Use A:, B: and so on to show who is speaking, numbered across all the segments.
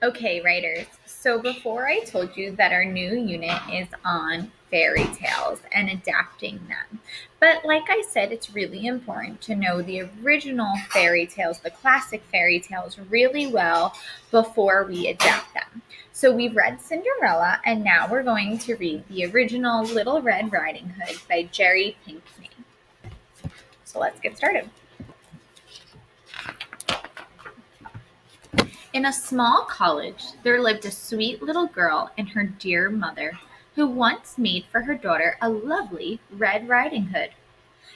A: Okay, writers. So before I told you that our new unit is on fairy tales and adapting them. But like I said, it's really important to know the original fairy tales, the classic fairy tales, really well before we adapt them. So we've read Cinderella, and now we're going to read the original Little Red Riding Hood by Jerry Pinkney. So let's get started. In a small college, there lived a sweet little girl and her dear mother, who once made for her daughter a lovely Red Riding Hood.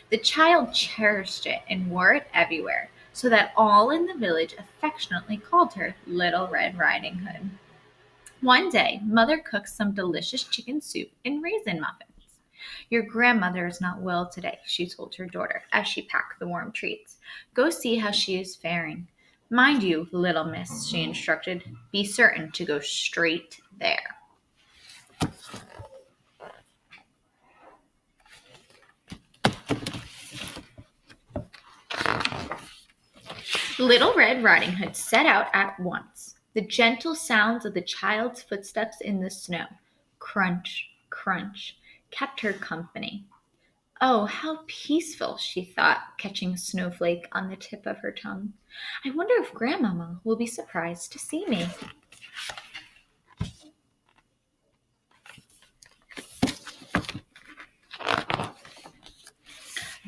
A: The child cherished it and wore it everywhere, so that all in the village affectionately called her Little Red Riding Hood. One day, Mother cooked some delicious chicken soup and raisin muffins. Your grandmother is not well today, she told her daughter as she packed the warm treats. Go see how she is faring. Mind you, little miss, she instructed, be certain to go straight there. Little Red Riding Hood set out at once. The gentle sounds of the child's footsteps in the snow, crunch, crunch, kept her company. Oh, how peaceful, she thought, catching a snowflake on the tip of her tongue. I wonder if Grandmama will be surprised to see me.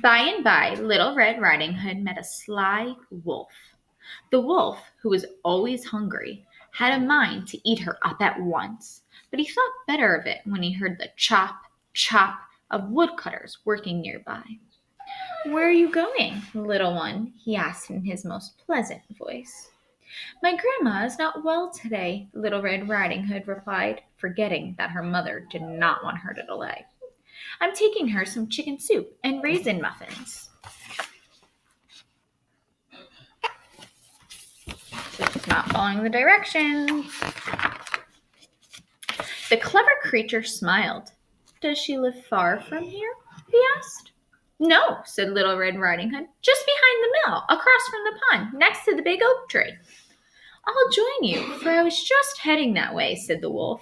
A: By and by, Little Red Riding Hood met a sly wolf. The wolf, who was always hungry, had a mind to eat her up at once, but he thought better of it when he heard the chop, chop of woodcutters working nearby. Where are you going, little one? He asked in his most pleasant voice. My grandma is not well today, Little Red Riding Hood replied, forgetting that her mother did not want her to delay. I'm taking her some chicken soup and raisin muffins. So she's not following the directions. The clever creature smiled. Does she live far from here? He asked. No, said Little Red Riding Hood, just behind the mill, across from the pond, next to the big oak tree. I'll join you, for I was just heading that way, said the wolf.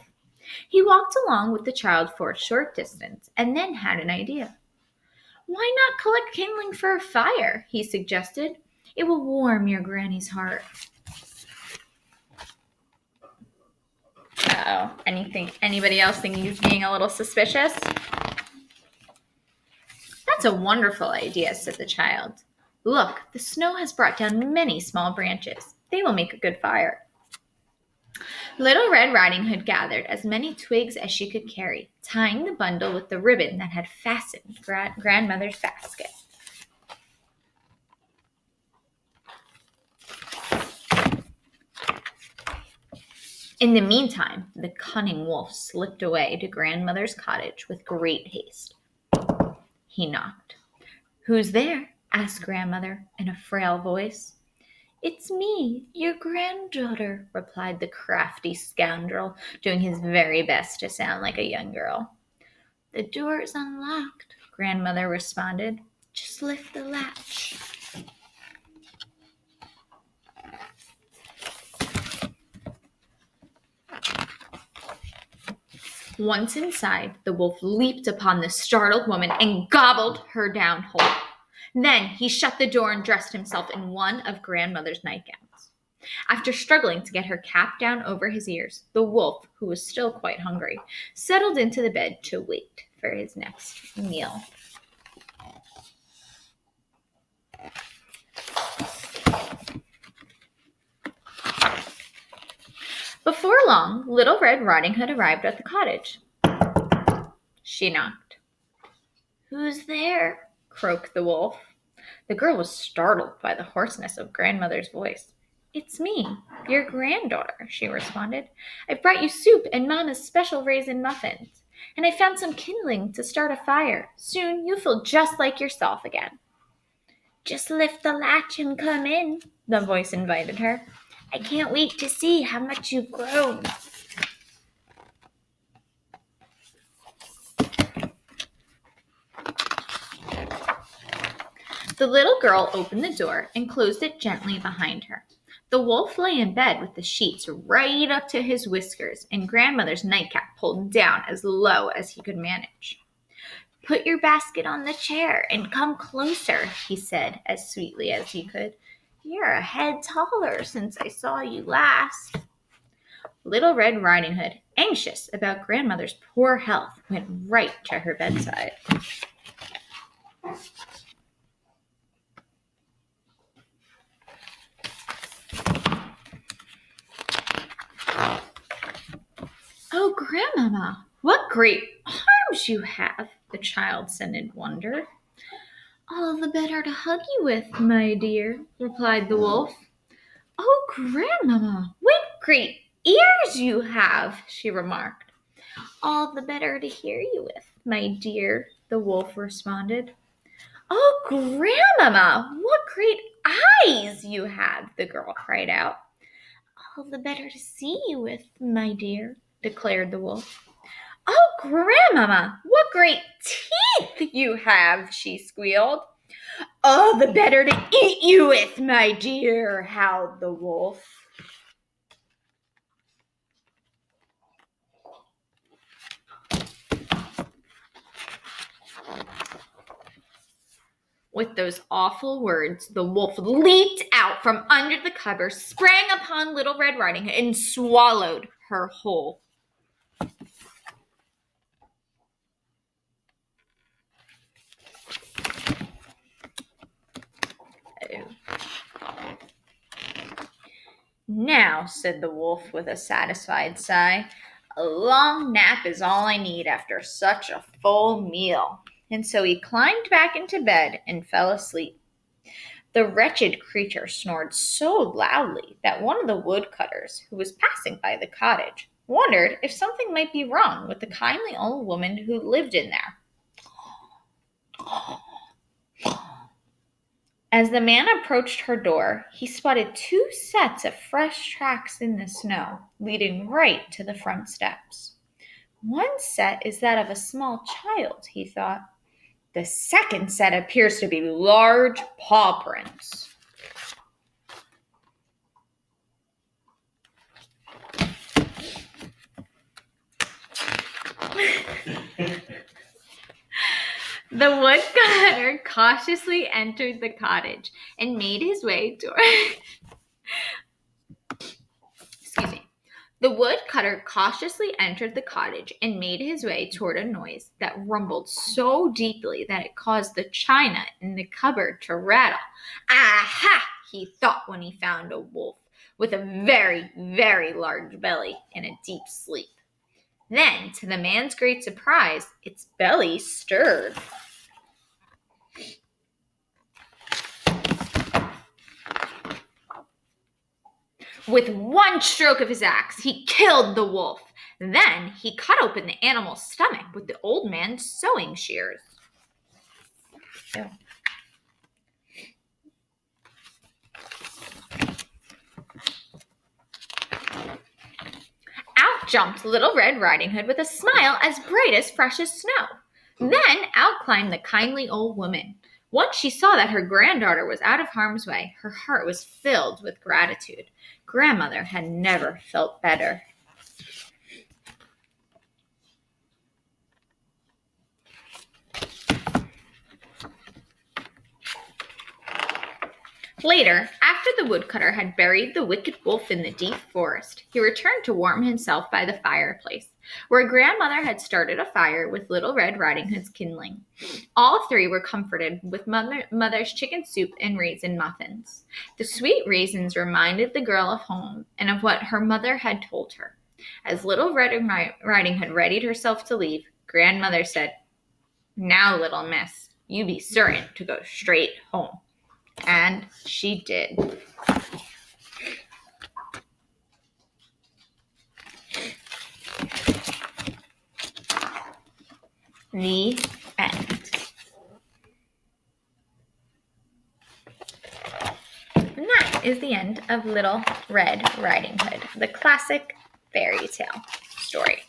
A: He walked along with the child for a short distance and then had an idea. Why not collect kindling for a fire? He suggested. It will warm your granny's heart. Uh-oh. Anybody else think he's being a little suspicious? That's a wonderful idea, said the child. Look, the snow has brought down many small branches. They will make a good fire. Little Red Riding Hood gathered as many twigs as she could carry, tying the bundle with the ribbon that had fastened grandmother's basket. In the meantime, the cunning wolf slipped away to grandmother's cottage with great haste. He knocked. Who's there? Asked grandmother in a frail voice. It's me, your granddaughter, replied the crafty scoundrel, doing his very best to sound like a young girl. The door is unlocked, grandmother responded. Just lift the latch. Once inside, the wolf leaped upon the startled woman and gobbled her down whole. Then he shut the door and dressed himself in one of grandmother's nightgowns. After struggling to get her cap down over his ears, the wolf, who was still quite hungry, settled into the bed to wait for his next meal. Before long, Little Red Riding Hood arrived at the cottage. She knocked. Who's there? Croaked the wolf. The girl was startled by the hoarseness of grandmother's voice. It's me, your granddaughter, she responded. I've brought you soup and Mama's special raisin muffins. And I found some kindling to start a fire. Soon you'll feel just like yourself again. Just lift the latch and come in, the voice invited her. I can't wait to see how much you've grown. The little girl opened the door and closed it gently behind her. The wolf lay in bed with the sheets right up to his whiskers and grandmother's nightcap pulled down as low as he could manage. "Put your basket on the chair and come closer," he said as sweetly as he could. "You're a head taller since I saw you last." Little Red Riding Hood, anxious about grandmother's poor health, went right to her bedside. "Oh, Grandmama, what great arms you have," the child said in wonder. "All the better to hug you with, my dear," replied the wolf. "Oh, Grandmama, what great ears you have," she remarked. "All the better to hear you with, my dear," the wolf responded. "Oh, Grandmama, what great eyes you have," the girl cried out. "All the better to see you with, my dear," declared the wolf. "Oh, Grandmama, what great teeth you have," she squealed. "All the better to eat you with, my dear," howled the wolf. With those awful words, the wolf leaped out from under the cover, sprang upon Little Red Riding Hood, and swallowed her whole. "Now," said the wolf with a satisfied sigh, "a long nap is all I need after such a full meal." And so he climbed back into bed and fell asleep. The wretched creature snored so loudly that one of the woodcutters, who was passing by the cottage, wondered if something might be wrong with the kindly old woman who lived in there. As the man approached her door, he spotted 2 sets of fresh tracks in the snow, leading right to the front steps. "One set is that of a small child," he thought. "The second set appears to be large paw prints." The woodcutter cautiously entered the cottage and made his way toward The woodcutter cautiously entered the cottage and made his way toward a noise that rumbled so deeply that it caused the china in the cupboard to rattle. "Aha!" he thought when he found a wolf with a very, very large belly and a deep sleep. Then, to the man's great surprise, its belly stirred. With one stroke of his axe, he killed the wolf. Then he cut open the animal's stomach with the old man's sewing shears. Ew. Out jumped Little Red Riding Hood with a smile as bright as freshest snow. Then out climbed the kindly old woman. Once she saw that her granddaughter was out of harm's way, her heart was filled with gratitude. Grandmother had never felt better. Later, after the woodcutter had buried the wicked wolf in the deep forest, he returned to warm himself by the fireplace, where Grandmother had started a fire with Little Red Riding Hood's kindling. All 3 were comforted with Mother's chicken soup and raisin muffins. The sweet raisins reminded the girl of home and of what her mother had told her. As Little Red Riding Hood readied herself to leave, Grandmother said, "Now, little miss, you be certain to go straight home." And she did. The end. And that is the end of Little Red Riding Hood, the classic fairy tale story.